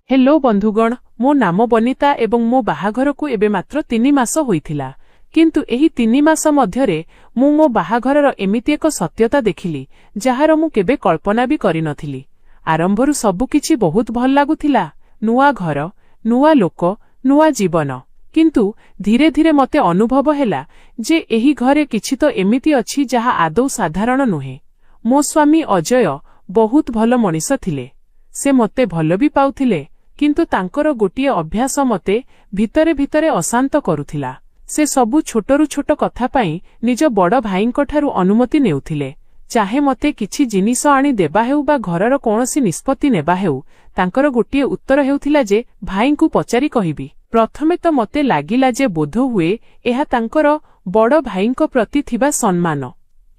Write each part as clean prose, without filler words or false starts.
Hello बंधुगण, मो नाम बनिता एवं मो बाहाघरकु एबे मात्र 3 मास होइथिला। किंतु एही 3 मास मध्यरे मु मो बाहाघरर एमिति एक सत्यता देखिली जहार मु केबे कल्पना भी करि नथिली। आरंभरु सबु किछि बहुत भल लागुथिला, नुआ घर, नुआ लोक, नुआ जीवन। किंतु धीरे धीरे मते अनुभव हेला जे एही घरे किछि तो एमिति अछि जहा आदौ साधारण नुहे। मो स्वामी अजय बहुत भल मनिष थिले। से मते भल भी पाउथिले, किंतु तांकर गोटिए अभ्यास मते भितरे भितरे अशांत करुथिला। से सबु छोटरु छोट कथा पाई निज बड़ भाईंकठारु अनुमति नेउथिले। चाहे मते किछि जिनिस आनी देबा हेउ बा घरर कोनोसी निष्पत्ति नेबा हेउ, तांकर गोटिए उत्तर हेउथिला जे भाईंकु पचारि कहिबी। प्रथमे तो मते लागिला जे बोध हुए एहा तांकर बड़ भाईंक प्रति थिबा सम्मान,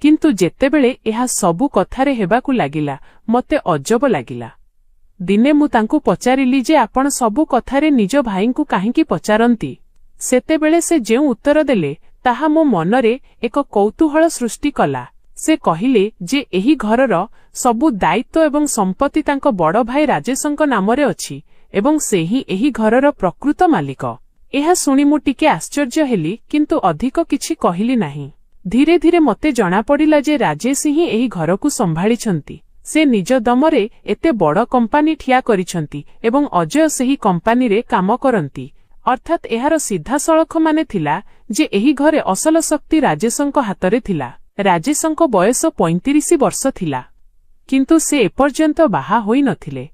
किंतु जेतेबेले एहा सबु कथारे हेबाकु लागिला मते अजब लागिला। दिने मु तांकु पचारिली जे आपण सबु कथारे निज भाईंकु काहींकी पचारंती। सेतेबेले से जेउ उत्तर देले ताहा मो मनरे एक कौतूहल सृष्टि कला। से कहिले जे एही घरर सबु दायित्व एवं संपत्ति तांको बड़ भाई राजेशंक नामरे अछि एवं से ही एही घरर प्रकृत मालिक। एहा सुनी मु टिके आश्चर्य हेली, किंतु अधिक किछि कहिली नाही। धीरे धीरे मते जणा पड़िला जे राजेश ही एही घरकु संभाळिछंती। से निज दमरे एते बड़ कंपानी ठिया करिछंती एवं अजय सेही कंपानी रे काम करंती। अर्थात एहार सीधा सळख माने थिला जे एही घरे असल शक्ति राजेशंक हातरे थिला। राजेशंक बयस 35 वर्ष थिला, किंतु से एपर्यंत बाहा होई नथिले।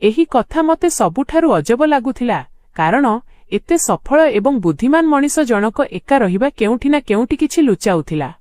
एही कथा मते सबुठारु अजब लागुथिला, कारण एते सफल एवं बुद्धिमान मनिष जनक एका रहिबा केउठी ना केउठी किछि लुचाउथिला।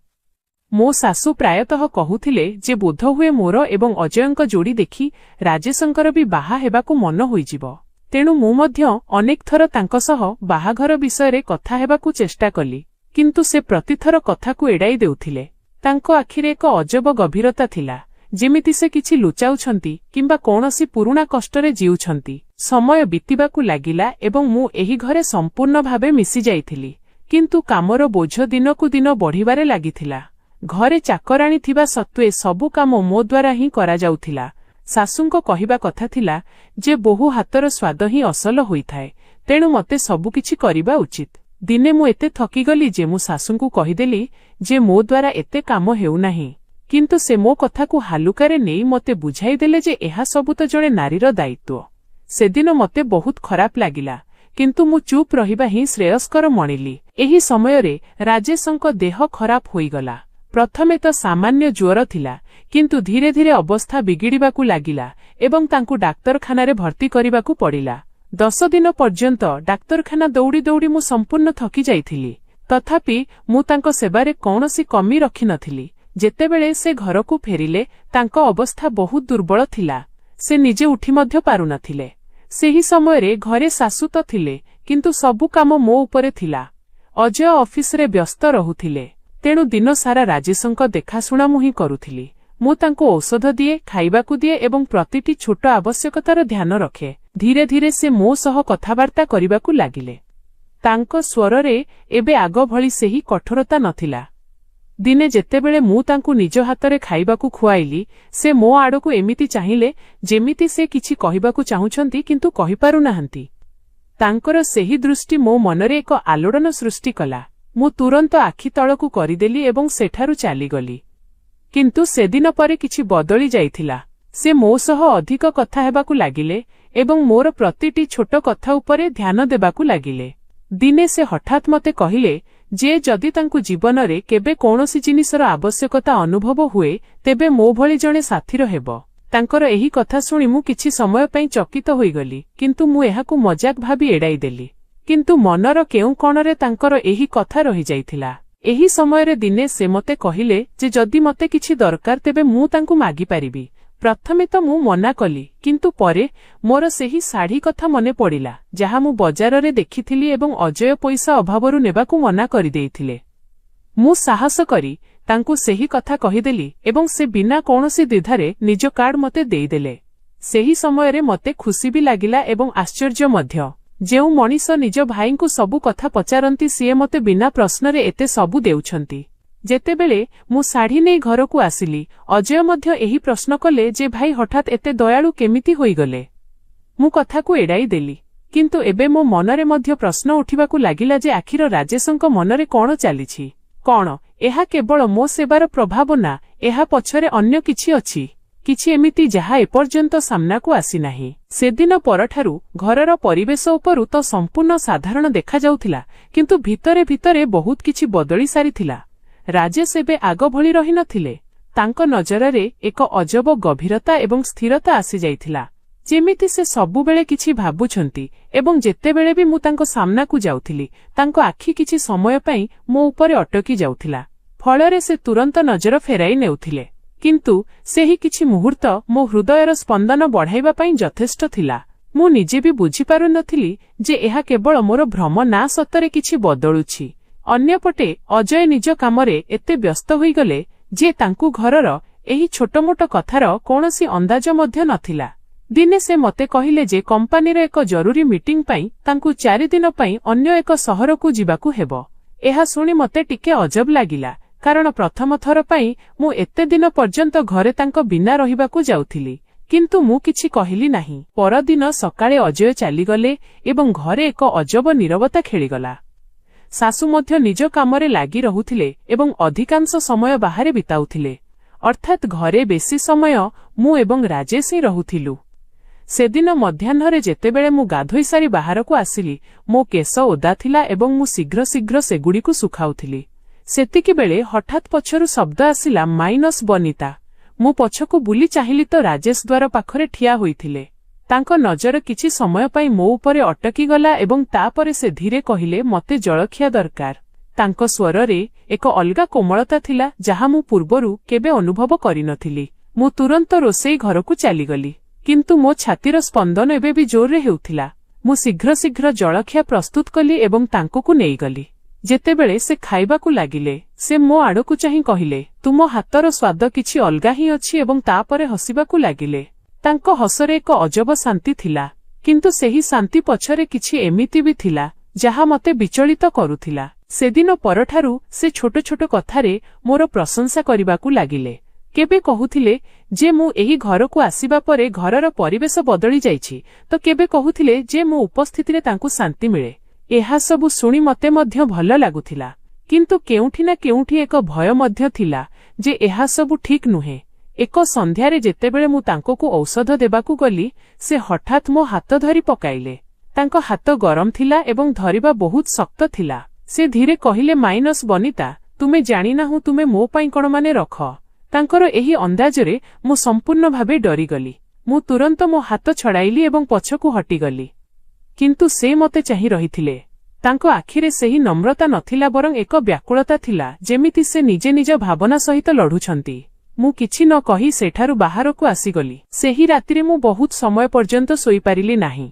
मो सासु प्रायतः कहुथिले जे बोध हुए मोर एवं अजयंक जोड़ी देखि राजेशंकर भी बाहा हेबाकु मन होइजिबो। तेणु मु मध्य अनेक थर तांको सह बाहाघर विषय कथा हेबाकु चेष्टा कली, किंतु से प्रतिथर कथाकु एड़ाई देउथिले। तांको आखिरे एक अजब गभीरता थिला, जेमिति से किछि लुचाउछंती किंबा कोनोसी पुरुणा कष्टरे जीउछंती। समय बीतिबाकु लागिला एवं मु एही घरे संपूर्ण भावे मिसी जाइथिली, किंतु कामर बोझ दिनकु दिन बढ़िबारे लागिथिला। घरे चाकराणी थिबा सत्वे सबु काम मो द्वारा ही करा जाउथिला। सासुंको कहिबा कथा थिला जे बहु हातर स्वाद ही असल होइथाए, तेणु मते सबु किछि करिबा उचित। दिने मु एते थकी गली जे मु सासुंकु कहिदेली जे मो द्वारा एते काम हेउ नाही, किंतु से मो कथाकु हालुकारे नेई मते बुझाई देले जे एहा सबु तो जणे नारीर दायित्व। सेदिन मते बहुत खराप लागिला, किंतु मु चुप रहिबा ही श्रेयस्कर मणिली। एही समयरे राजेशंक देह खराप होइगला। प्रथमे तो सामान्य ज्वर थिला, किंतु धीरे धीरे अवस्था बिगिड़िबाकु लागिला एवं तांकु डाक्तरखानारे भर्ती करिबाकु पड़िला। 10 दिन पर्यंत डाक्तरखाना दौड़ी दौड़ी मु संपूर्ण थकी जाइथिली, तथापि मु तांको सेबारे कौनसी कमी रखि नथिली। जेतेबेले से घरकु फेरिले तांको अवस्था बहुत दुर्बल थिला। से निजे उठी मध्य पारु नथिले। सेही समयरे घरे सासु तो थिले, किंतु सबु काम मो उपरे थिला। अजय ऑफिस रे व्यस्त रहुथिले, तेणु दिन सारा राजेशंक देखाशुणा मु ही करुथिली। मु तांको औषध दिए, खाइबाकु दिए एवं प्रतिटी छोट आवश्यकतार ध्यान रखे। धीरे धीरे से मो सह कथाबार्ता करिबाकु लागिले। तांको स्वररे एबे आग भଳି सेही कठोरता नथिला। दिने जेतेबेले मु तांकु निज हातरे खाइबाकु खुआइली, से मो आडकु एमिति चाहिले जेमिति से किछि कहिबाकु चाहुछंती किंतु कहि पारु नाहंती। तांकर सेही दृष्टि मो मनरे एक आलोड़न सृष्टि कला। मु तुरंत आखि तळकु करिदेली एवं सेठारु चालीगली। किंतु सेदिन परे किछि बदली जाइथिला। से मो सह अधिक कथा हेबाकु लागिले एवं मोर प्रतिटी छोट कथा उपरे ध्यान देबाकु लागिले। दिने से हठात मते कहिले जे जदि तांकु जीवनरे केबे कोनोसी जिनिसर आवश्यकता अनुभव हुए तेबे मो भଳି जणे साथीर हेबो। तांकर एही कथा सुनी मु किछि समय पई चकित होइगली, किंतु मु एहाकु मजाक भाबी एड़ाई देली। किंतु मनर केउ कोणरे तांकर एही कथा रहि जाइथिला। एही समयरे दिने से मते कहिले जे जदि मते किछि दरकार तेबे मु तांकु मागी पारिबी। प्रथमे तो मु मना कली, किंतु परे मोर सेही साड़ी कथा मने पड़िला जहा मु बजाररे देखिथिली एवं अजय पैसा अभावरु नेबाकु मना करि देइथिले। मु साहस करी तांकु सेही कथा कहिदेली एवं से बिना कोनोसी द्विधारे निज कार्ड मते देइदेले। सेही समयरे मते खुशी भी लागिला एवं आश्चर्य मध्य। जेउ मनीष निज भाईंकु सबु कथा पचारंती सीए मते बिना प्रश्नरे एते सबु देउछंती। जेतेबेले मु साड़ी नै घरकु आसिली, अजय मध्य एही प्रश्न कले जे भाई हठात एते दयालु केमिति होइगले। ମୁଁ କଥାକୁ ଏଡ଼ାଇ ଦେଲି। କିନ୍ତୁ ଏବେ ମୋ ମନରେ ମଧ୍ୟ ପ୍ରଶ୍ନ ଉଠିବାକୁ ଲାଗିଲା ଯେ ଆଖିର ରାଜେଶଙ୍କ ମନରେ କଣ ଚାଲିଛି? କଣ ଏହା କେବଳ ମୋ ସେବାର ପ୍ରଭାବ ନା ଏହା ପଛରେ ଅନ୍ୟ କିଛି ଅଛି? କିଛି ଏମିତି ଯାହା ଏପର୍ଯ୍ୟନ୍ତ ସାମ୍ନାକୁ ଆସିନାହିଁ। ସେଦିନ ପରଠାରୁ ଘରର ପରିବେଶ ଉପରୁ ତ ସମ୍ପୂର୍ଣ୍ଣ ସାଧାରଣ ଦେଖାଯାଉଥିଲା, କିନ୍ତୁ ଭିତରେ ଭିତରେ ବହୁତ କିଛି ବଦଳି ସାରିଥିଲା। ରାଜେଶ ଏବେ ଆଗ ଭଳି ରହିନଥିଲେ। ତାଙ୍କ ନଜରରେ ଏକ ଅଜବ ଗଭୀରତା ଏବଂ ସ୍ଥିରତା ଆସିଯାଇଥିଲା, ଯେମିତି ସେ ସବୁବେଳେ କିଛି ଭାବୁଛନ୍ତି। ଏବଂ ଯେତେବେଳେ ବି ମୁଁ ତାଙ୍କ ସାମ୍ନାକୁ ଯାଉଥିଲି, ତାଙ୍କ ଆଖି କିଛି ସମୟ ପାଇଁ ମୋ ଉପରେ ଅଟକି ଯାଉଥିଲା, ଫଳରେ ସେ ତୁରନ୍ତ ନଜର ଫେରାଇ ନେଉଥିଲେ। କିନ୍ତୁ ସେହି କିଛି ମୁହୂର୍ତ୍ତ ମୋ ହୃଦୟର ସ୍ପନ୍ଦନ ବଢ଼ାଇବା ପାଇଁ ଯଥେଷ୍ଟ ଥିଲା। ମୁଁ ନିଜେ ବି ବୁଝିପାରୁନଥିଲି ଯେ ଏହା କେବଳ ମୋର ଭ୍ରମ ନା ସତରେ କିଛି ବଦଳୁଛି। ଅନ୍ୟପଟେ ଅଜୟ ନିଜ କାମରେ ଏତେ ବ୍ୟସ୍ତ ହୋଇଗଲେ ଯେ ତାଙ୍କୁ ଘରର ଏହି ଛୋଟମୋଟ କଥାର କୌଣସି ଅନ୍ଦାଜ ମଧ୍ୟ ନଥିଲା। ଦିନେ ସେ ମୋତେ କହିଲେ ଯେ କମ୍ପାନୀର ଏକ ଜରୁରୀ ମିଟିଂ ପାଇଁ ତାଙ୍କୁ 4 ଦିନ ପାଇଁ ଅନ୍ୟ ଏକ ସହରକୁ ଯିବାକୁ ହେବ। ଏହା ଶୁଣି ମୋତେ ଟିକେ ଅଜବ ଲାଗିଲା, କାରଣ ପ୍ରଥମ ଥର ପାଇଁ ମୁଁ ଏତେ ଦିନ ପର୍ଯ୍ୟନ୍ତ ଘରେ ତାଙ୍କ ବିନା ରହିବାକୁ ଯାଉଥିଲି। କିନ୍ତୁ ମୁଁ କିଛି କହିଲି ନାହିଁ। ପରଦିନ ସକାଳେ ଅଜୟ ଚାଲିଗଲେ ଏବଂ ଘରେ ଏକ ଅଜବ ନୀରବତା ଖେଳିଗଲା। ଶାଶୁ ମଧ୍ୟ ନିଜ କାମରେ ଲାଗି ରହୁଥିଲେ ଏବଂ ଅଧିକାଂଶ ସମୟ ବାହାରେ ବିତାଉଥିଲେ। ଅର୍ଥାତ୍ ଘରେ ବେଶୀ ସମୟ ମୁଁ ଏବଂ ରାଜେଶ ହିଁ ରହୁଥିଲୁ। ସେଦିନ ମଧ୍ୟାହ୍ନରେ ଯେତେବେଳେ ମୁଁ ଗାଧୋଇ ସାରି ବାହାରକୁ ଆସିଲି, ମୋ କେଶ ଓଦା ଥିଲା ଏବଂ ମୁଁ ଶୀଘ୍ର ଶୀଘ୍ର ସେଗୁଡ଼ିକୁ ଶୁଖାଉଥିଲି। ସେତିକିବେଳେ ହଠାତ୍ ପଛରୁ ଶବ୍ଦ ଆସିଲା, -ବନିତା। ମୁଁ ପଛକୁ ବୁଲି ଚାହିଁଲି ତ ରାଜେଶ ଦ୍ୱାର ପାଖରେ ଠିଆ ହୋଇଥିଲେ। ତାଙ୍କ ନଜର କିଛି ସମୟ ପାଇଁ ମୋ ଉପରେ ଅଟକିଗଲା ଏବଂ ତାପରେ ସେ ଧୀରେ କହିଲେ, ମୋତେ ଜଳଖିଆ ଦରକାର। ତାଙ୍କ ସ୍ୱରରେ ଏକ ଅଲଗା କୋମଳତା ଥିଲା ଯାହା ମୁଁ ପୂର୍ବରୁ କେବେ ଅନୁଭବ କରିନଥିଲି। ମୁଁ ତୁରନ୍ତ ରୋଷେଇ ଘରକୁ ଚାଲିଗଲି, କିନ୍ତୁ ମୋ ଛାତିର ସ୍ପନ୍ଦନ ଏବେ ବି ଜୋରରେ ହେଉଥିଲା। ମୁଁ ଶୀଘ୍ର ଶୀଘ୍ର ଜଳଖିଆ ପ୍ରସ୍ତୁତ କଲି ଏବଂ ତାଙ୍କୁ ନେଇଗଲି। ଯେତେବେଳେ ସେ ଖାଇବାକୁ ଲାଗିଲେ, ସେ ମୋ ଆଡ଼କୁ ଚାହିଁ କହିଲେ, ତୁମ ହାତର ସ୍ୱାଦ କିଛି ଅଲଗା ହିଁ ଅଛି ଏବଂ ତାପରେ ହସିବାକୁ ଲାଗିଲେ। ତାଙ୍କ ହସରେ ଏକ ଅଜବ ଶାନ୍ତି ଥିଲା, କିନ୍ତୁ ସେହି ଶାନ୍ତି ପଛରେ କିଛି ଏମିତି ବି ଥିଲା ଯାହା ମୋତେ ବିଚଳିତ କରୁଥିଲା। ସେଦିନ ପରଠାରୁ ସେ ଛୋଟ ଛୋଟ କଥାରେ ମୋର ପ୍ରଶଂସା କରିବାକୁ ଲାଗିଲେ। କେବେ କହୁଥିଲେ ଯେ ମୁଁ ଏହି ଘରକୁ ଆସିବା ପରେ ଘରର ପରିବେଶ ବଦଳି ଯାଇଛି, ତ କେବେ କହୁଥିଲେ ଯେ ମୋ ଉପସ୍ଥିତିରେ ତାଙ୍କୁ ଶାନ୍ତି ମିଳେ। ଏହା ସବୁ ଶୁଣି ମୋତେ ମଧ୍ୟ ଭଲ ଲାଗୁଥିଲା, କିନ୍ତୁ କେଉଁଠି ନା କେଉଁଠି ଏକ ଭୟ ମଧ୍ୟ ଥିଲା ଯେ ଏହା ସବୁ ଠିକ୍ ନୁହେଁ। ଏକ ସନ୍ଧ୍ୟାରେ ଯେତେବେଳେ ମୁଁ ତାଙ୍କୁ ଔଷଧ ଦେବାକୁ ଗଲି, ସେ ହଠାତ୍ ମୋ ହାତ ଧରି ପକାଇଲେ। ତାଙ୍କ ହାତ ଗରମ ଥିଲା ଏବଂ ଧରିବା ବହୁତ ଶକ୍ତ ଥିଲା। ସେ ଧୀରେ କହିଲେ, -ବନିତା, ତୁମେ ଜାଣିନାହୁଁ ତୁମେ ମୋ ପାଇଁ କଣ ମାନେ ରଖ। ତାଙ୍କର ଏହି ଅନ୍ଦାଜରେ ମୁଁ ସମ୍ପୂର୍ଣ୍ଣ ଭାବେ ଡରିଗଲି। ମୁଁ ତୁରନ୍ତ ମୋ ହାତ ଛଡ଼ାଇଲି ଏବଂ ପଛକୁ ହଟିଗଲି। କିନ୍ତୁ ସେ ମୋତେ ଚାହିଁ ରହିଥିଲେ। ତାଙ୍କ ଆଖିରେ ସେହି ନମ୍ରତା ନଥିଲା, ବରଂ ଏକ ବ୍ୟାକୁଳତା ଥିଲା, ଯେମିତି ସେ ନିଜେ ନିଜ ଭାବନା ସହିତ ଲଢ଼ୁଛନ୍ତି। ମୁଁ କିଛି ନ କହି ସେଠାରୁ ବାହାରକୁ ଆସିଗଲି। ସେହି ରାତିରେ ମୁଁ ବହୁତ ସମୟ ପର୍ଯ୍ୟନ୍ତ ଶୋଇପାରିଲି ନାହିଁ।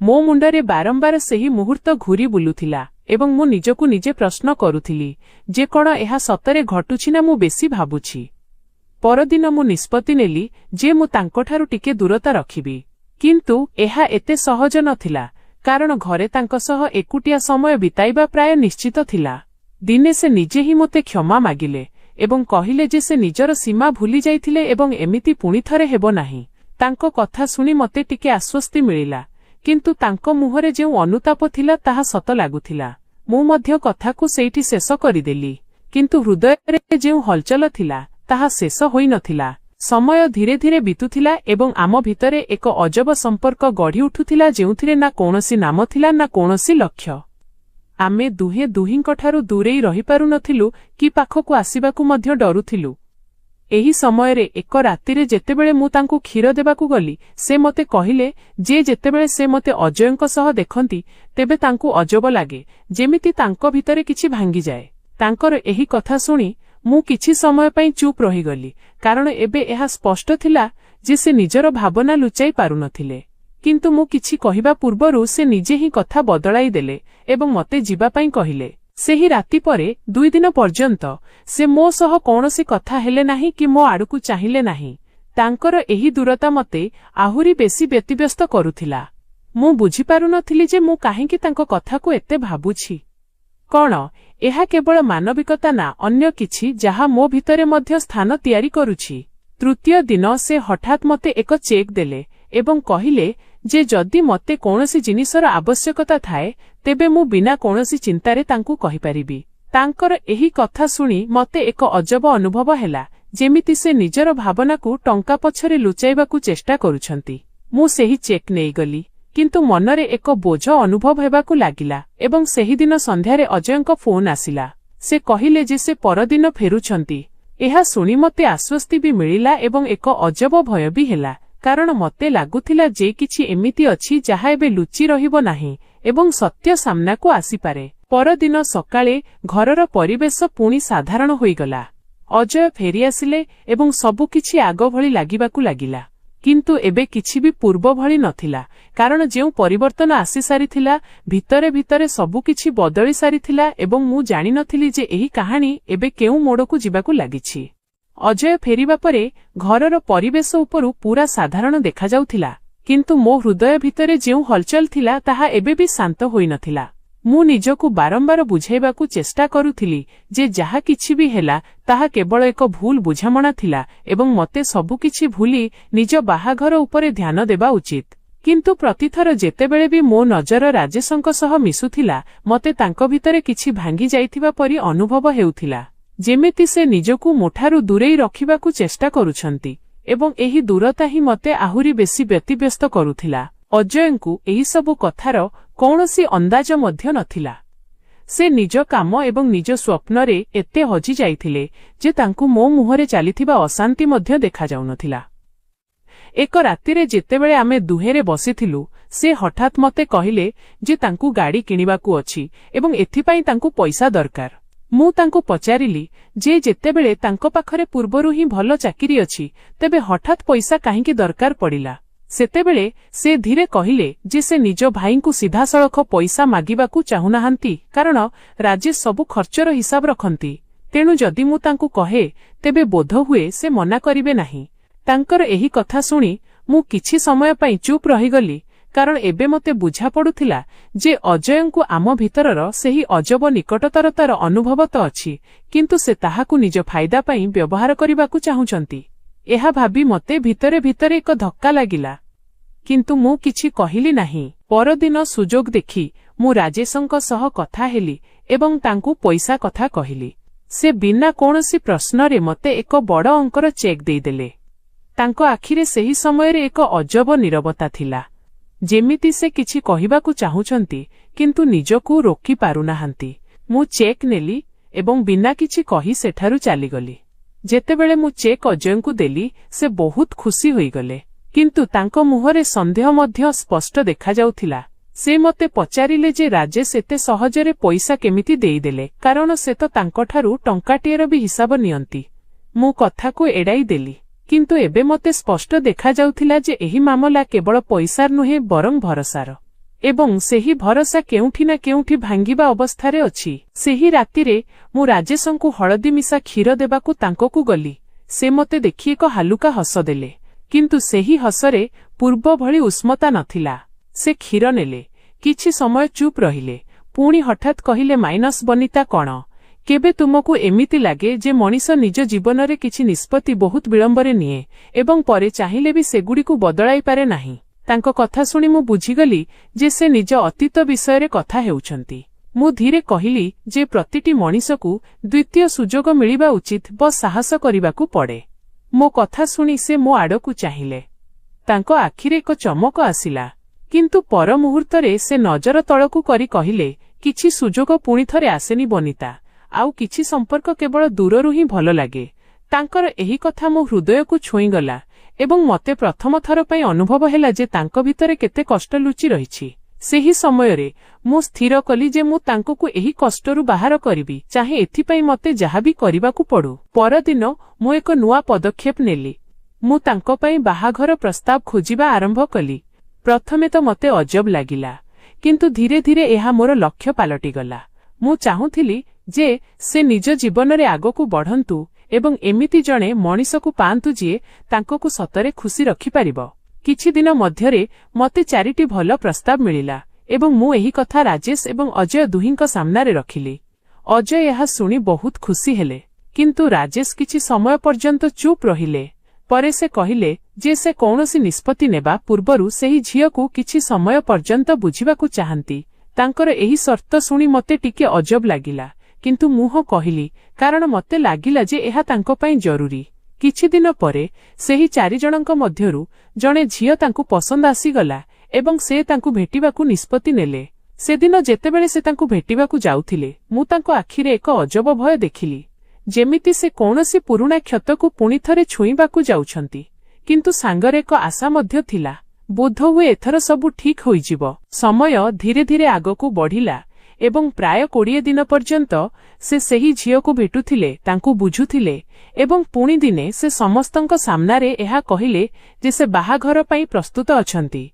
ମୋ ମୁଣ୍ଡରେ ବାରମ୍ବାର ସେହି ମୁହୂର୍ତ୍ତ ଘୂରି ବୁଲୁଥିଲା ଏବଂ ମୁଁ ନିଜକୁ ନିଜେ ପ୍ରଶ୍ନ କରୁଥିଲି ଯେ କଣ ଏହା ସତରେ ଘଟୁଛି ନା ମୁଁ ବେଶୀ ଭାବୁଛି। ପରଦିନ ମୁଁ ନିଷ୍ପତ୍ତି ନେଲି ଯେ ମୁଁ ତାଙ୍କଠାରୁ ଟିକେ ଦୂରତା ରଖିବି। କିନ୍ତୁ ଏହା ଏତେ ସହଜ ନଥିଲା, କାରଣ ଘରେ ତାଙ୍କ ସହ ଏକୁଟିଆ ସମୟ ବିତାଇବା ପ୍ରାୟ ନିଶ୍ଚିତ ଥିଲା। ଦିନେ ସେ ନିଜେ ହିଁ ମୋତେ କ୍ଷମା ମାଗିଲେ ଏବଂ କହିଲେ ଯେ ସେ ନିଜର ସୀମା ଭୁଲି ଯାଇଥିଲେ ଏବଂ ଏମିତି ପୁଣି ଥରେ ହେବ ନାହିଁ। ତାଙ୍କ କଥା ଶୁଣି ମୋତେ ଟିକେ ଆଶ୍ୱସ୍ତି ମିଳିଲା, କିନ୍ତୁ ତାଙ୍କ ମୁହଁରେ ଯେଉଁ ଅନୁତାପ ଥିଲା ତାହା ସତ ଲାଗୁଥିଲା। ମୁଁ ମଧ୍ୟ କଥାକୁ ସେଇଠି ଶେଷ କରିଦେଲି, କିନ୍ତୁ ହୃଦୟରେ ଯେଉଁ ହଲଚଲ ଥିଲା ତାହା ଶେଷ ହୋଇନଥିଲା। ସମୟ ଧୀରେ ଧୀରେ ବିତୁଥିଲା ଏବଂ ଆମ ଭିତରେ ଏକ ଅଜବ ସମ୍ପର୍କ ଗଢ଼ି ଉଠୁଥିଲା, ଯେଉଁଥିରେ ନା କୌଣସି ନାମ ଥିଲା ନା କୌଣସି ଲକ୍ଷ୍ୟ। ଆମେ ଦୁହେଁ ଦୁହିଁଙ୍କଠାରୁ ଦୂରେଇ ରହିପାରୁନଥିଲୁ କି ପାଖକୁ ଆସିବାକୁ ମଧ୍ୟ ଡରୁଥିଲୁ। ଏହି ସମୟରେ ଏକ ରାତିରେ ଯେତେବେଳେ ମୁଁ ତାଙ୍କୁ କ୍ଷୀର ଦେବାକୁ ଗଲି, ସେ ମୋତେ କହିଲେ ଯେ ଯେତେବେଳେ ସେ ମୋତେ ଅଜୟଙ୍କ ସହ ଦେଖନ୍ତି, ତେବେ ତାଙ୍କୁ ଅଜବ ଲାଗେ, ଯେମିତି ତାଙ୍କ ଭିତରେ କିଛି ଭାଙ୍ଗିଯାଏ। ତାଙ୍କର ଏହି କଥା ଶୁଣି ମୁଁ କିଛି ସମୟ ପାଇଁ ଚୁପ୍ ରହିଗଲି, କାରଣ ଏବେ ଏହା ସ୍ପଷ୍ଟ ଥିଲା ଯେ ସେ ନିଜର ଭାବନା ଲୁଚାଇ ପାରୁନଥିଲେ। କିନ୍ତୁ ମୁଁ କିଛି କହିବା ପୂର୍ବରୁ ସେ ନିଜେ ହିଁ କଥା ବଦଳାଇ ଦେଲେ ଏବଂ ମୋତେ ଯିବା ପାଇଁ କହିଲେ। ସେହି ରାତି ପରେ 2 ଦିନ ପର୍ଯ୍ୟନ୍ତ ସେ ମୋ ସହ କୌଣସି କଥା ହେଲେ ନାହିଁ କି ମୋ ଆଡ଼କୁ ଚାହିଁଲେ ନାହିଁ। ତାଙ୍କର ଏହି ଦୂରତା ମୋତେ ଆହୁରି ବେଶୀ ବ୍ୟତିବ୍ୟସ୍ତ କରୁଥିଲା। ମୁଁ ବୁଝିପାରୁନଥିଲି ଯେ ମୁଁ କାହିଁକି ତାଙ୍କ କଥାକୁ ଏତେ ଭାବୁଛି। କଣ ଏହା କେବଳ ମାନବିକତା ନା ଅନ୍ୟ କିଛି ଯାହା ମୋ ଭିତରେ ମଧ୍ୟ ସ୍ଥାନ ତିଆରି କରୁଛି? ତୃତୀୟ ଦିନ ସେ ହଠାତ୍ ମୋତେ ଏକ ଚେକ୍ ଦେଲେ ଏବଂ କହିଲେ ଯେ ଯଦି ମୋତେ କୌଣସି ଜିନିଷର ଆବଶ୍ୟକତା ଥାଏ ତେବେ ମୁଁ ବିନା କୌଣସି ଚିନ୍ତାରେ ତାଙ୍କୁ କହିପାରିବି। ତାଙ୍କର ଏହି କଥା ଶୁଣି ମୋତେ ଏକ ଅଜବ ଅନୁଭବ ହେଲା, ଯେମିତି ସେ ନିଜର ଭାବନାକୁ ଟଙ୍କା ପଛରେ ଲୁଚାଇବାକୁ ଚେଷ୍ଟା କରୁଛନ୍ତି। ମୁଁ ସେହି ଚେକ୍ ନେଇଗଲି, କିନ୍ତୁ ମନରେ ଏକ ବୋଝ ଅନୁଭବ ହେବାକୁ ଲାଗିଲା ଏବଂ ସେହିଦିନ ସନ୍ଧ୍ୟାରେ ଅଜୟଙ୍କ ଫୋନ୍ ଆସିଲା। ସେ କହିଲେ ଯେ ସେ ପରଦିନ ଫେରୁଛନ୍ତି। ଏହା ଶୁଣି ମୋତେ ଆଶ୍ୱସ୍ତି ବି ମିଳିଲା ଏବଂ ଏକ ଅଜବ ଭୟ ବି ହେଲା, କାରଣ ମୋତେ ଲାଗୁଥିଲା ଯେ କିଛି ଏମିତି ଅଛି ଯାହା ଏବେ ଲୁଚି ରହିବ ନାହିଁ ଏବଂ ସତ୍ୟ ସାମ୍ନାକୁ ଆସିପାରେ। ପରଦିନ ସକାଳେ ଘରର ପରିବେଶ ପୁଣି ସାଧାରଣ ହୋଇଗଲା। ଅଜୟ ଫେରିଆସିଲେ ଏବଂ ସବୁକିଛି ଆଗ ଭଳି ଲାଗିବାକୁ ଲାଗିଲା। କିନ୍ତୁ ଏବେ କିଛି ବି ପୂର୍ବ ଭଳି ନଥିଲା, କାରଣ ଯେଉଁ ପରିବର୍ତ୍ତନ ଆସିସାରିଥିଲା ଭିତରେ ଭିତରେ ସବୁକିଛି ବଦଳି ସାରିଥିଲା ଏବଂ ମୁଁ ଜାଣିନଥିଲି ଯେ ଏହି କାହାଣୀ ଏବେ କେଉଁ ମୋଡ଼କୁ ଯିବାକୁ ଲାଗିଛି। ଅଜୟ ଫେରିବା ପରେ ଘରର ପରିବେଶ ଉପରୁ ପୂରା ସାଧାରଣ ଦେଖାଯାଉଥିଲା, କିନ୍ତୁ ମୋ ହୃଦୟ ଭିତରେ ଯେଉଁ ହଲଚଲ ଥିଲା ତାହା ଏବେ ବି ଶାନ୍ତ ହୋଇନଥିଲା। ମୁଁ ନିଜକୁ ବାରମ୍ବାର ବୁଝାଇବାକୁ ଚେଷ୍ଟା କରୁଥିଲି ଯେ ଯାହା କିଛି ବି ହେଲା ତାହା କେବଳ ଏକ ଭୁଲ ବୁଝାମଣା ଥିଲା ଏବଂ ମୋତେ ସବୁକିଛି ଭୁଲି ନିଜ ବାହାଘର ଉପରେ ଧ୍ୟାନ ଦେବା ଉଚିତ। କିନ୍ତୁ ପ୍ରତିଥର ଯେତେବେଳେ ବି ମୋ ନଜର ରାଜେଶଙ୍କ ସହ ମିଶୁଥିଲା ମୋତେ ତାଙ୍କ ଭିତରେ କିଛି ଭାଙ୍ଗି ଯାଇଥିବା ପରି ଅନୁଭବ ହେଉଥିଲା, ଯେମିତି ସେ ନିଜକୁ ମୋଠାରୁ ଦୂରେଇ ରଖିବାକୁ ଚେଷ୍ଟା କରୁଛନ୍ତି ଏବଂ ଏହି ଦୂରତା ହିଁ ମୋତେ ଆହୁରି ବେଶୀ ବ୍ୟତିବ୍ୟସ୍ତ କରୁଥିଲା। ଅଜୟଙ୍କୁ ଏହିସବୁ କଥାର କୌଣସି ଅନ୍ଦାଜ ମଧ୍ୟ ନଥିଲା। ସେ ନିଜ କାମ ଏବଂ ନିଜ ସ୍ୱପ୍ନରେ ଏତେ ହଜି ଯାଇଥିଲେ ଯେ ତାଙ୍କୁ ମୋ ମୁହଁରେ ଚାଲିଥିବା ଅଶାନ୍ତି ମଧ୍ୟ ଦେଖାଯାଉନଥିଲା। ଏକ ରାତିରେ ଯେତେବେଳେ ଆମେ ଦୁହେଁରେ ବସିଥିଲୁ, ସେ ହଠାତ୍ ମୋତେ କହିଲେ ଯେ ତାଙ୍କୁ ଗାଡ଼ି କିଣିବାକୁ ଅଛି ଏବଂ ଏଥିପାଇଁ ତାଙ୍କୁ ପଇସା ଦରକାର। ମୁଁ ତାଙ୍କୁ ପଚାରିଲି ଯେ ଯେତେବେଳେ ତାଙ୍କ ପାଖରେ ପୂର୍ବରୁ ହିଁ ଭଲ ଚାକିରି ଅଛି ତେବେ ହଠାତ୍ ପଇସା କାହିଁକି ଦରକାର ପଡ଼ିଲା। ସେତେବେଳେ ସେ ଧୀରେ କହିଲେ ଯେ ସେ ନିଜ ଭାଇଙ୍କୁ ସିଧାସଳଖ ପଇସା ମାଗିବାକୁ ଚାହୁଁନାହାନ୍ତି, କାରଣ ରାଜେଶ ସବୁ ଖର୍ଚ୍ଚର ହିସାବ ରଖନ୍ତି। ତେଣୁ ଯଦି ମୁଁ ତାଙ୍କୁ କହେ ତେବେ ବୋଧହୁଏ ସେ ମନା କରିବେ ନାହିଁ। ତାଙ୍କର ଏହି କଥା ଶୁଣି ମୁଁ କିଛି ସମୟ ପାଇଁ ଚୁପ୍ ରହିଗଲି, କାରଣ ଏବେ ମୋତେ ବୁଝାପଡୁଥିଲା ଯେ ଅଜୟଙ୍କୁ ଆମ ଭିତରର ସେହି ଅଜବ ନିକଟତରତାର ଅନୁଭବ ତ ଅଛି, କିନ୍ତୁ ସେ ତାହାକୁ ନିଜ ଫାଇଦା ପାଇଁ ବ୍ୟବହାର କରିବାକୁ ଚାହୁଁଛନ୍ତି। ଏହା ଭାବି ମୋତେ ଭିତରେ ଭିତରେ ଏକ ଧକ୍କା ଲାଗିଲା, କିନ୍ତୁ ମୁଁ କିଛି କହିଲି ନାହିଁ। ପରଦିନ ସୁଯୋଗ ଦେଖି ମୁଁ ରାଜେଶଙ୍କ ସହ କଥା ହେଲି ଏବଂ ତାଙ୍କୁ ପଇସା କଥା କହିଲି। ସେ ବିନା କୌଣସି ପ୍ରଶ୍ନରେ ମୋତେ ଏକ ବଡ଼ ଅଙ୍କର ଚେକ୍ ଦେଇଦେଲେ। ତାଙ୍କ ଆଖିରେ ସେହି ସମୟରେ ଏକ ଅଜବ ନୀରବତା ଥିଲା, ଯେମିତି ସେ କିଛି କହିବାକୁ ଚାହୁଁଛନ୍ତି କିନ୍ତୁ ନିଜକୁ ରୋକି ପାରୁନାହାନ୍ତି। ମୁଁ ଚେକ୍ ନେଲି ଏବଂ ବିନା କିଛି କହି ସେଠାରୁ ଚାଲିଗଲି। ଯେତେବେଳେ ମୁଁ ଚେକ୍ ଅଜୟଙ୍କୁ ଦେଲି ସେ ବହୁତ ଖୁସି ହୋଇଗଲେ, କିନ୍ତୁ ତାଙ୍କ ମୁହଁରେ ସନ୍ଦେହ ମଧ୍ୟ ସ୍ପଷ୍ଟ ଦେଖାଯାଉଥିଲା। ସେ ମୋତେ ପଚାରିଲେ ଯେ ରାଜେଶ ଏତେ ସହଜରେ ପଇସା କେମିତି ଦେଇଦେଲେ, କାରଣ ସେ ତ ତାଙ୍କଠାରୁ ଟଙ୍କାଟିଏର ବି ହିସାବ ନିଅନ୍ତି। ମୁଁ କଥାକୁ ଏଡ଼ାଇ ଦେଲି, କିନ୍ତୁ ଏବେ ମୋତେ ସ୍ପଷ୍ଟ ଦେଖାଯାଉଥିଲା ଯେ ଏହି ମାମଲା କେବଳ ପଇସାର ନୁହେଁ ବରଂ ଭରସାର, ଏବଂ ସେହି ଭରସା କେଉଁଠି ନା କେଉଁଠି ଭାଙ୍ଗିବା ଅବସ୍ଥାରେ ଅଛି। ସେହି ରାତିରେ ମୁଁ ରାଜେଶଙ୍କୁ ହଳଦୀ ମିଶା କ୍ଷୀର ଦେବାକୁ ତାଙ୍କକୁ ଗଲି। ସେ ମୋତେ ଦେଖି ଏକ ହାଲୁକା ହସ ଦେଲେ, କିନ୍ତୁ ସେହି ହସରେ ପୂର୍ବ ଭଳି ଉଷ୍ମତା ନଥିଲା। ସେ କ୍ଷୀର ନେଲେ, କିଛି ସମୟ ଚୁପ୍ ରହିଲେ, ପୁଣି ହଠାତ୍ କହିଲେ, ବନିତା କ'ଣ କେବେ ତୁମକୁ ଏମିତି ଲାଗେ ଯେ ମଣିଷ ନିଜ ଜୀବନରେ କିଛି ନିଷ୍ପତ୍ତି ବହୁତ ବିଳମ୍ବରେ ନିଏ ଏବଂ ପରେ ଚାହିଁଲେ ବି ସେଗୁଡ଼ିକୁ ବଦଳାଇ ପାରେ ନାହିଁ? ତାଙ୍କ କଥା ଶୁଣି ମୁଁ ବୁଝିଗଲି ଯେ ସେ ନିଜ ଅତୀତ ବିଷୟରେ କଥା ହେଉଛନ୍ତି। ମୁଁ ଧୀରେ କହିଲି ଯେ ପ୍ରତିଟି ମଣିଷକୁ ଦ୍ୱିତୀୟ ସୁଯୋଗ ମିଳିବା ଉଚିତ ବା ସାହସ କରିବାକୁ ପଡ଼େ। ମୋ କଥା ଶୁଣି ସେ ମୋ ଆଡ଼କୁ ଚାହିଁଲେ। ତାଙ୍କ ଆଖିରେ ଏକ ଚମକ ଆସିଲା, କିନ୍ତୁ ପର ମୁହୂର୍ତ୍ତରେ ସେ ନଜର ତଳକୁ କରି କହିଲେ, କିଛି ସୁଯୋଗ ପୁଣି ଥରେ ଆସେନି ବନିତା, ଆଉ କିଛି ସମ୍ପର୍କ କେବଳ ଦୂରରୁ ହିଁ ଭଲ ଲାଗେ। ତାଙ୍କର ଏହି କଥା ମୋ ହୃଦୟକୁ ଛୁଇଁଗଲା ଏବଂ ମୋତେ ପ୍ରଥମ ଥର ପାଇଁ ଅନୁଭବ ହେଲା ଯେ ତାଙ୍କ ଭିତରେ କେତେ କଷ୍ଟ ଲୁଚି ରହିଛି। ସେହି ସମୟରେ ମୁଁ ସ୍ଥିର କଲି ଯେ ମୁଁ ତାଙ୍କୁ ଏହି କଷ୍ଟରୁ ବାହାର କରିବି, ଚାହେଁ ଏଥିପାଇଁ ମୋତେ ଯାହାବି କରିବାକୁ ପଡ଼ୁ। ପରଦିନ ମୁଁ ଏକ ନୂଆ ପଦକ୍ଷେପ ନେଲି। ମୁଁ ତାଙ୍କ ପାଇଁ ବାହାଘର ପ୍ରସ୍ତାବ ଖୋଜିବା ଆରମ୍ଭ କଲି। ପ୍ରଥମେ ତ ମୋତେ ଅଜବ ଲାଗିଲା, କିନ୍ତୁ ଧୀରେ ଧୀରେ ଏହା ମୋର ଲକ୍ଷ୍ୟ ପାଲଟିଗଲା। ମୁଁ ଚାହୁଁଥିଲି ଯେ ସେ ନିଜ ଜୀବନରେ ଆଗକୁ ବଢ଼ନ୍ତୁ ଏବଂ ଏମିତି ଜଣେ ମଣିଷକୁ ପାଆନ୍ତୁ ଯିଏ ତାଙ୍କକୁ ସତରେ ଖୁସି ରଖିପାରିବ। କିଛି ଦିନ ମଧ୍ୟରେ ମୋତେ 4ଟି ଭଲ ପ୍ରସ୍ତାବ ମିଳିଲା ଏବଂ ମୁଁ ଏହି କଥା ରାଜେଶ ଏବଂ ଅଜୟ ଦୁହିଁଙ୍କ ସାମ୍ନାରେ ରଖିଲି। ଅଜୟ ଏହା ଶୁଣି ବହୁତ ଖୁସି ହେଲେ, କିନ୍ତୁ ରାଜେଶ କିଛି ସମୟ ପର୍ଯ୍ୟନ୍ତ ଚୁପ୍ ରହିଲେ। ପରେ ସେ କହିଲେ ଯେ ସେ କୌଣସି ନିଷ୍ପତ୍ତି ନେବା ପୂର୍ବରୁ ସେହି ଝିଅକୁ କିଛି ସମୟ ପର୍ଯ୍ୟନ୍ତ ବୁଝିବାକୁ ଚାହାନ୍ତି। ତାଙ୍କର ଏହି ସର୍ତ୍ତ ଶୁଣି ମୋତେ ଟିକେ ଅଜବ ଲାଗିଲା, କିନ୍ତୁ ମୁଁ କହିଲି, କାରଣ ମୋତେ ଲାଗିଲା ଯେ ଏହା ତାଙ୍କ ପାଇଁ ଜରୁରୀ। କିଛିଦିନ ପରେ ସେହି 4 ଜଣଙ୍କ ମଧ୍ୟରୁ ଜଣେ ଝିଅ ତାଙ୍କୁ ପସନ୍ଦ ଆସିଗଲା ଏବଂ ସେ ତାଙ୍କୁ ଭେଟିବାକୁ ନିଷ୍ପତ୍ତି ନେଲେ। ସେଦିନ ଯେତେବେଳେ ସେ ତାଙ୍କୁ ଭେଟିବାକୁ ଯାଉଥିଲେ, ମୁଁ ତାଙ୍କ ଆଖିରେ ଏକ ଅଜବ ଭୟ ଦେଖିଲି, ଯେମିତି ସେ କୌଣସି ପୁରୁଣା କ୍ଷତକୁ ପୁଣିଥରେ ଛୁଇଁବାକୁ ଯାଉଛନ୍ତି। କିନ୍ତୁ ସାଙ୍ଗରେ ଏକ ଆଶା ମଧ୍ୟ ଥିଲା, ବୋଧହୁଏ ଏଥର ସବୁ ଠିକ୍ ହୋଇଯିବ। ସମୟ ଧୀରେ ଧୀରେ ଆଗକୁ ବଢ଼ିଲା ଏବଂ ପ୍ରାୟ 20 ଦିନ ପର୍ଯ୍ୟନ୍ତ ସେ ସେହି ଝିଅକୁ ଭେଟୁଥିଲେ, ତାଙ୍କୁ ବୁଝୁଥିଲେ ଏବଂ ପୁଣି ଦିନେ ସେ ସମସ୍ତଙ୍କ ସାମ୍ନାରେ ଏହା କହିଲେ ଯେ ସେ ବାହାଘର ପାଇଁ ପ୍ରସ୍ତୁତ ଅଛନ୍ତି।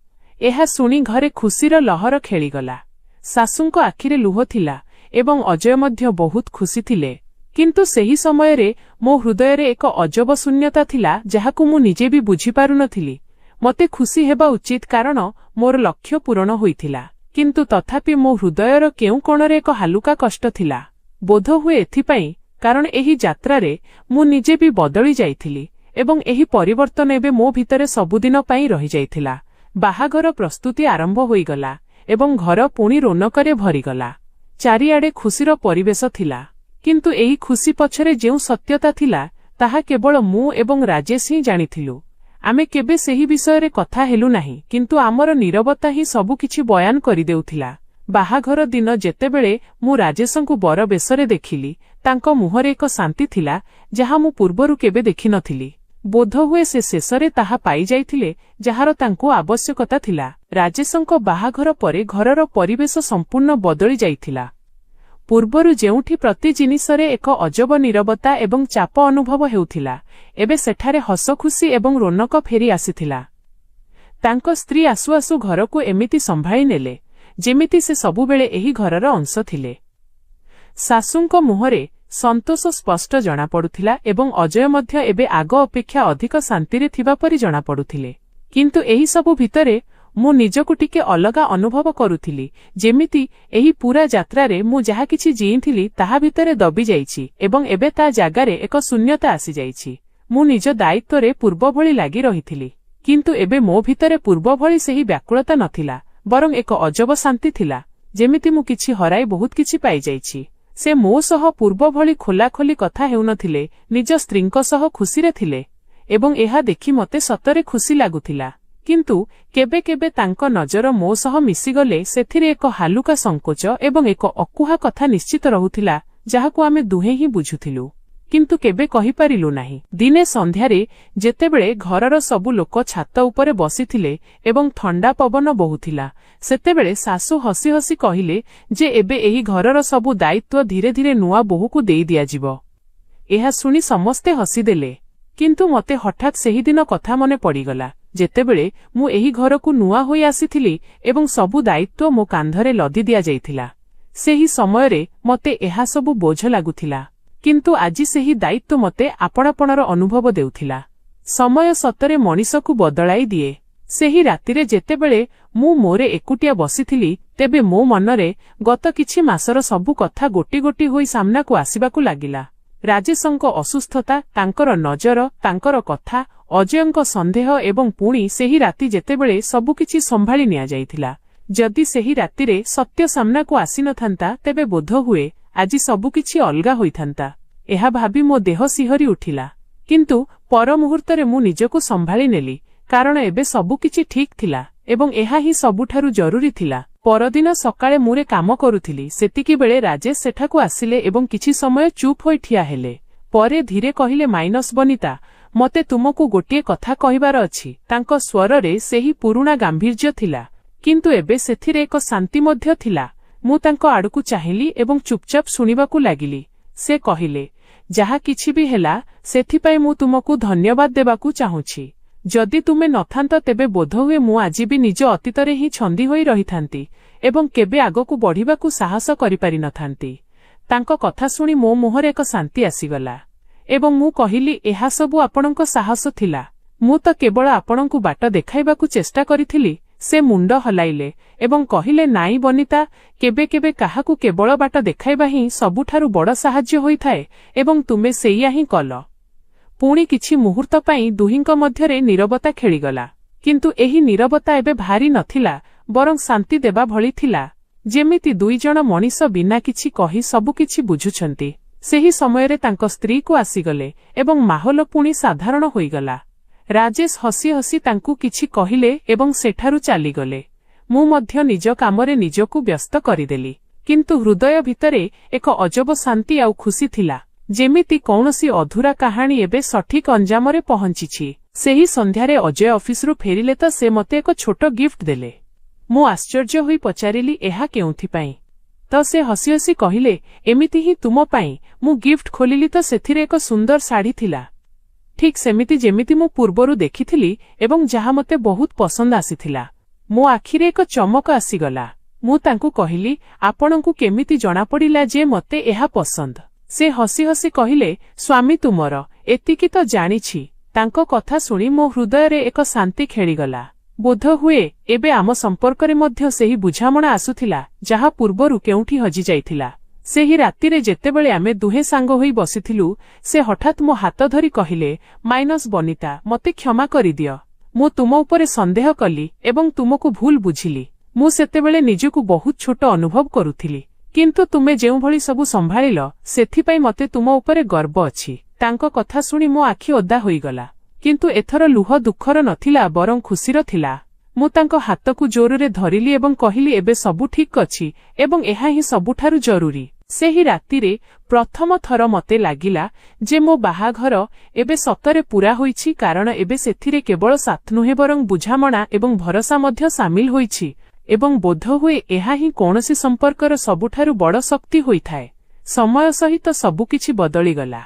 ଏହା ଶୁଣି ଘରେ ଖୁସିର ଲହର ଖେଳିଗଲା। ଶାଶୁଙ୍କ ଆଖିରେ ଲୁହ ଥିଲା ଏବଂ ଅଜୟ ମଧ୍ୟ ବହୁତ ଖୁସି ଥିଲେ। କିନ୍ତୁ ସେହି ସମୟରେ ମୋ ହୃଦୟରେ ଏକ ଅଜବ ଶୂନ୍ୟତା ଥିଲା, ଯାହାକୁ ମୁଁ ନିଜେ ବି ବୁଝିପାରୁନଥିଲି। ମୋତେ ଖୁସି ହେବା ଉଚିତ କାରଣ ମୋର ଲକ୍ଷ୍ୟ ପୂରଣ ହୋଇଥିଲା, କିନ୍ତୁ ତଥାପି ମୋ ହୃଦୟର କେଉଁ କୋଣରେ ଏକ ହାଲୁକା କଷ୍ଟ ଥିଲା। ବୋଧହୁଏ ଏଥିପାଇଁ କାରଣ ଏହି ଯାତ୍ରାରେ ମୁଁ ନିଜେ ବି ବଦଳି ଯାଇଥିଲି ଏବଂ ଏହି ପରିବର୍ତ୍ତନ ଏବେ ମୋ ଭିତରେ ସବୁଦିନ ପାଇଁ ରହିଯାଇଥିଲା। ବାହାଘର ପ୍ରସ୍ତୁତି ଆରମ୍ଭ ହୋଇଗଲା ଏବଂ ଘର ପୁଣି ରୋନକରେ ଭରିଗଲା। ଚାରିଆଡ଼େ ଖୁସିର ପରିବେଶ ଥିଲା, କିନ୍ତୁ ଏହି ଖୁସି ପଛରେ ଯେଉଁ ସତ୍ୟତା ଥିଲା ତାହା କେବଳ ମୁଁ ଏବଂ ରାଜେଶ ହିଁ ଜାଣିଥିଲୁ। ଆମେ କେବେ ସେହି ବିଷୟରେ କଥା ହେଲୁ ନାହିଁ, କିନ୍ତୁ ଆମର ନୀରବତା ହିଁ ସବୁକିଛି ବୟାନ କରିଦେଉଥିଲା। ବାହାଘର ଦିନ ଯେତେବେଳେ ମୁଁ ରାଜେଶଙ୍କୁ ବର ବେଶରେ ଦେଖିଲି, ତାଙ୍କ ମୁହଁରେ ଏକ ଶାନ୍ତି ଥିଲା ଯାହା ମୁଁ ପୂର୍ବରୁ କେବେ ଦେଖିନଥିଲି। ବୋଧହୁଏ ସେ ଶେଷରେ ତାହା ପାଇଯାଇଥିଲେ ଯାହାର ତାଙ୍କୁ ଆବଶ୍ୟକତା ଥିଲା। ରାଜେଶଙ୍କ ବାହାଘର ପରେ ଘରର ପରିବେଶ ସମ୍ପୂର୍ଣ୍ଣ ବଦଳି ଯାଇଥିଲା। ପୂର୍ବରୁ ଯେଉଁଠି ପ୍ରତି ଜିନିଷରେ ଏକ ଅଜବ ନୀରବତା ଏବଂ ଚାପ ଅନୁଭବ ହେଉଥିଲା, ଏବେ ସେଠାରେ ହସଖୁସି ଏବଂ ରୋନକ ଫେରି ଆସିଥିଲା। ତାଙ୍କ ସ୍ତ୍ରୀ ଆସୁ ଆସୁ ଘରକୁ ଏମିତି ସମ୍ଭାଳି ନେଲେ ଯେମିତି ସେ ସବୁବେଳେ ଏହି ଘରର ଅଂଶ ଥିଲେ। ଶାଶୁଙ୍କ ମୁହଁରେ ସନ୍ତୋଷ ସ୍ପଷ୍ଟ ଜଣାପଡୁଥିଲା ଏବଂ ଅଜୟ ମଧ୍ୟ ଏବେ ଆଗ ଅପେକ୍ଷା ଅଧିକ ଶାନ୍ତିରେ ଥିବା ପରି ଜଣାପଡୁଥିଲେ। କିନ୍ତୁ ଏହି ସବୁ ଭିତରେ ମୁଁ ନିଜକୁ ଟିକେ ଅଲଗା ଅନୁଭବ କରୁଥିଲି, ଯେମିତି ଏହି ପୂରା ଯାତ୍ରାରେ ମୁଁ ଯାହା କିଛି ଜିଇଁଥିଲି ତାହା ଭିତରେ ଦବି ଯାଇଛି ଏବଂ ଏବେ ତା ଜାଗାରେ ଏକ ଶୂନ୍ୟତା ଆସିଯାଇଛି। ମୁଁ ନିଜ ଦାୟିତ୍ୱରେ ପୂର୍ବ ଭଳି ଲାଗି ରହିଥିଲି, କିନ୍ତୁ ଏବେ ମୋ ଭିତରେ ପୂର୍ବ ଭଳି ସେହି ବ୍ୟାକୁଳତା ନଥିଲା, ବରଂ ଏକ ଅଜବ ଶାନ୍ତି ଥିଲା, ଯେମିତି ମୁଁ କିଛି ହରାଇ ବହୁତ କିଛି ପାଇଯାଇଛି। ସେ ମୋ ସହ ପୂର୍ବ ଭଳି ଖୋଲାଖୋଲି କଥା ହେଉନଥିଲେ, ନିଜ ସ୍ତ୍ରୀଙ୍କ ସହ ଖୁସିରେ ଥିଲେ ଏବଂ ଏହା ଦେଖି ମୋତେ ସତରେ ଖୁସି ଲାଗୁଥିଲା। କିନ୍ତୁ କେବେ କେବେ ତାଙ୍କ ନଜର ମୋ ସହ ମିଶିଗଲେ ସେଥିରେ ଏକ ହାଲୁକା ସଂକୋଚ ଏବଂ ଏକ ଅକୁହା କଥା ନିଶ୍ଚିତ ରହୁଥିଲା, ଯାହାକୁ ଆମେ ଦୁହେଁ ହିଁ ବୁଝୁଥିଲୁ, କିନ୍ତୁ କେବେ କହିପାରିଲୁ ନାହିଁ। ଦିନେ ସନ୍ଧ୍ୟାରେ ଯେତେବେଳେ ଘରର ସବୁ ଲୋକ ଛାତ ଉପରେ ବସିଥିଲେ ଏବଂ ଥଣ୍ଡା ପବନ ବହୁଥିଲା, ସେତେବେଳେ ଶାଶୁ ହସି ହସି କହିଲେ ଯେ ଏବେ ଏହି ଘରର ସବୁ ଦାୟିତ୍ୱ ଧୀରେ ଧୀରେ ନୂଆ ବୋହୂକୁ ଦେଇ ଦିଆଯିବ। ଏହା ଶୁଣି ସମସ୍ତେ ହସିଦେଲେ, କିନ୍ତୁ ମୋତେ ହଠାତ୍ ସେହିଦିନ କଥା ମନେ ପଡ଼ିଗଲା, ଯେତେବେଳେ ମୁଁ ଏହି ଘରକୁ ନୂଆ ହୋଇ ଆସିଥିଲି ଏବଂ ସବୁ ଦାୟିତ୍ୱ ମୋ କାନ୍ଧରେ ଲଦି ଦିଆଯାଇଥିଲା। ସେହି ସମୟରେ ମୋତେ ଏହା ସବୁ ବୋଝ ଲାଗୁଥିଲା, କିନ୍ତୁ ଆଜି ସେହି ଦାୟିତ୍ୱ ମୋତେ ଆପଣାପଣର ଅନୁଭବ ଦେଉଥିଲା। ସମୟ ସତରେ ମଣିଷକୁ ବଦଳାଇ ଦିଏ। ସେହି ରାତିରେ ଯେତେବେଳେ ମୁଁ ମୋର ଏକୁଟିଆ ବସିଥିଲି, ତେବେ ମୋ ମନରେ ଗତ କିଛି ମାସର ସବୁ କଥା ଗୋଟି ଗୋଟି ହୋଇ ସାମ୍ନାକୁ ଆସିବାକୁ ଲାଗିଲା। ରାଜେଶଙ୍କ ଅସୁସ୍ଥତା, ତାଙ୍କର ନଜର, ତାଙ୍କର କଥା, ଅଜୟଙ୍କ ସନ୍ଦେହ ଏବଂ ପୁଣି ସେହି ରାତି ଯେତେବେଳେ ସବୁକିଛି ସମ୍ଭାଳି ନିଆଯାଇଥିଲା। ଯଦି ସେହି ରାତିରେ ସତ୍ୟ ସାମ୍ନାକୁ ଆସିନଥାନ୍ତା, ତେବେ ବୋଧହୁଏ ଆଜି ସବୁକିଛି ଅଲଗା ହୋଇଥାନ୍ତା। ଏହା ଭାବି ମୋ ଦେହ ଶିହରି ଉଠିଲା, କିନ୍ତୁ ପର ମୁହୂର୍ତ୍ତରେ ମୁଁ ନିଜକୁ ସମ୍ଭାଳି ନେଲି, କାରଣ ଏବେ ସବୁକିଛି ଠିକ୍ ଥିଲା ଏବଂ ଏହା ହିଁ ସବୁଠାରୁ ଜରୁରୀ ଥିଲା। ପରଦିନ ସକାଳେ ମୁଁ କାମ କରୁଥିଲି, ସେତିକିବେଳେ ରାଜେଶ ସେଠାକୁ ଆସିଲେ ଏବଂ କିଛି ସମୟ ଚୁପ୍ ହୋଇ ଠିଆ ହେଲେ। ପରେ ଧୀରେ କହିଲେ, ବନିତା, ମୋତେ ତୁମକୁ ଗୋଟିଏ କଥା କହିବାର ଅଛି। ତାଙ୍କ ସ୍ୱରରେ ସେହି ପୁରୁଣା ଗାମ୍ଭୀର୍ଯ୍ୟ ଥିଲା, କିନ୍ତୁ ଏବେ ସେଥିରେ ଏକ ଶାନ୍ତି ମଧ୍ୟ ଥିଲା। ମୁଁ ତାଙ୍କ ଆଡ଼କୁ ଚାହିଁଲି ଏବଂ ଚୁପଚାପ ଶୁଣିବାକୁ ଲାଗିଲି। ସେ କହିଲେ, ଯାହା କିଛି ବି ହେଲା ସେଥିପାଇଁ ମୁଁ ତୁମକୁ ଧନ୍ୟବାଦ ଦେବାକୁ ଚାହୁଁଛି। ଯଦି ତୁମେ ନଥାନ୍ତ ତେବେ ବୋଧହୁଏ ମୁଁ ଆଜି ବି ନିଜ ଅତୀତରେ ହିଁ ଛନ୍ଦି ହୋଇ ରହିଥାନ୍ତି ଏବଂ କେବେ ଆଗକୁ ବଢ଼ିବାକୁ ସାହସ କରିପାରିନଥାନ୍ତି। ତାଙ୍କ କଥା ଶୁଣି ମୋ ମୁହଁରେ ଏକ ଶାନ୍ତି ଆସିଗଲା ଏବଂ ମୁଁ କହିଲି, ଏହା ସବୁ ଆପଣଙ୍କ ସାହସ ଥିଲା। ମୁଁ ତ କେବଳ ଆପଣଙ୍କୁ ବାଟ ଦେଖାଇବାକୁ ଚେଷ୍ଟା କରିଥିଲି। ସେ ମୁଣ୍ଡ ହଲାଇଲେ ଏବଂ କହିଲେ, ନାଇଁ ବନିତା, କେବେ କେବେ କାହାକୁ କେବଳ ବାଟ ଦେଖାଇବା ହିଁ ସବୁଠାରୁ ବଡ଼ ସାହାଯ୍ୟ ହୋଇଥାଏ ଏବଂ ତୁମେ ସେଇଆ ହିଁ କଲ। पुणी किछि मुहूर्त पई दुहिंक मध्यरे नीरवता खेळीगला किंतु एही नीरवता एबे भारी नथिला बरं शांति देबा भଳି थिला जेमिति दुई जण मनीष बिना किछि कहि सबु किछि बुझुछंती। सेही समयरे तांक स्त्री को आसीगले एवं माहौल पुणी साधारण होईगला। राजेश हसी हसी तांकु किछि कहिले एवं सेठारु चालीगले। मु मध्य निज कामरे निजकु व्यस्त करिदेली किंतु हृदय भितरे एक अजब शांति आउ खुशी थिला जेमिति कौनसी अधूरा कहानी एबे सठिक अंजामरे पहुंचिछि। सेही संध्यारे अजय ऑफिसरु फेरिले तो से मते एक छोट गिफ्ट देले। मु आश्चर्य होई पचारिली एहा केउथि पई तो से हसी हसी कहिले एमिति ही तुम पई। मु गिफ्ट खोलिली तो सेथिरे एक सुंदर साड़ी थिला ठीक सेमिति जेमिति मु पूर्वरु देखिथिली एवं जहा मते बहुत पसंद आसीथिला। मो आखिरे एक चमक आसीगला। मु तांकु कहिली आपणंकु केमिति जणा पडिला जे मते एहा पसंद। से हसी हसी कहिले स्वामी तुमर एतिकी तो जानिछि। तांको कथा सुनी मो हृदयरे एक शांति खेळीगला। बोध हुए एबे आम संपर्करे मध्य सेही बुझामणा आसुथिला जहा पूर्वरु केउठी हजि जाइथिला। सेही रातिरे जेतेबेले आमे दुहे सांग होई बसिथिलु से हठात मो हाथ धरी कहिले माइनस बनिता मते क्षमा करि दियो। मु तुम उपरे संदेह कली एवं तुमको भूल बुझिली। मु सेतेबेले निजकु बहुत छोट अनुभव करुथिली किंतु तुमे जेउ भଳି सबु संभाळिलो सेथिपई मते तुम उपरे गर्व अछि। तांको कथा सुनी मो आखि ओदा होईगला किंतु एथर लुह दुखर नथिला बरं खुशीर थिला। मु तांको हातकु जोररे धरिली एवं कहिली एबे सबु ठीक अछि एवं एहा ही सबुठारु जरूरी। सेही रातिरे प्रथम थर मते लागिला जे मो बाहाघर एबे सतरे पूरा होईछि कारण एबे सेथिरे केवल साथ नुहे बरं बुझामणा एवं भरोसा मध्य सामिल होईछि एवं बोध हुए एहा ही कौनसी संपर्कर सबुठारु बड़ शक्ति होइथाए। समय सहित सबुकिछि बदलिगला।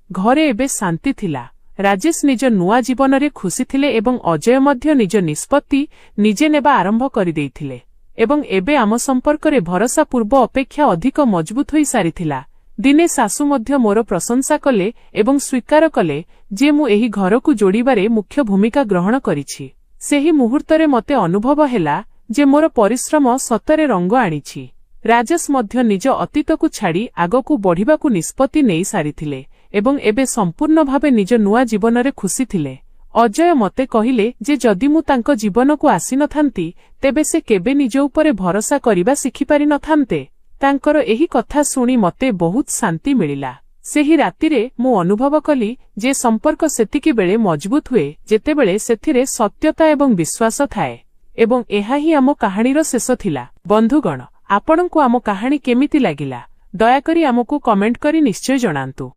घरे एबे शांति थिला। राजेश निज नुआ जीवनरे खुशी थिले एवं अजय मध्य निज निष्पत्ति निजे नेबा आरंभ करि देइथिले एवं एबे आम संपर्करे भरोसा पूर्व अपेक्षा अधिक मजबूत होई सारिथिला। दिने सासु मध्य मोर प्रशंसा कले एवं स्वीकार कले जे मु एही घरकु जोड़िबारे मुख्य भूमिका ग्रहण करिछि। सेही मुहूर्तरे मते अनुभव हेला जे मोर परिश्रम सतरे रंग आनिछि। राजेश मध्य निज अतीतकु छाड़ी आगकु बढ़िबाकु निष्पत्ति नेई सारिथिले एवं एबे संपूर्ण भावे निज नुआ जीवनरे खुशी थिले। अजय मते कहिले जे जदि मु तांको जीवनकु आसी नथांती तेबे से केबे निज उपरे भरोसा करिबा सिखि पारि नथांते। तांकर एही कथा सुनी मते बहुत शांति मिलिला। सेही रातिरे मु अनुभव कली जे संपर्क सेतिकी बेले मजबूत हुए जेतेबेले सेथिरे सत्यता एवं विश्वास थाए एवं एहा ही आमो कहानीर शेष थिला। बंधुगण आपणंकु आमो कहानी केमिति लागिला दयाकरी आमको कमेंट करी निश्चय जणांतु।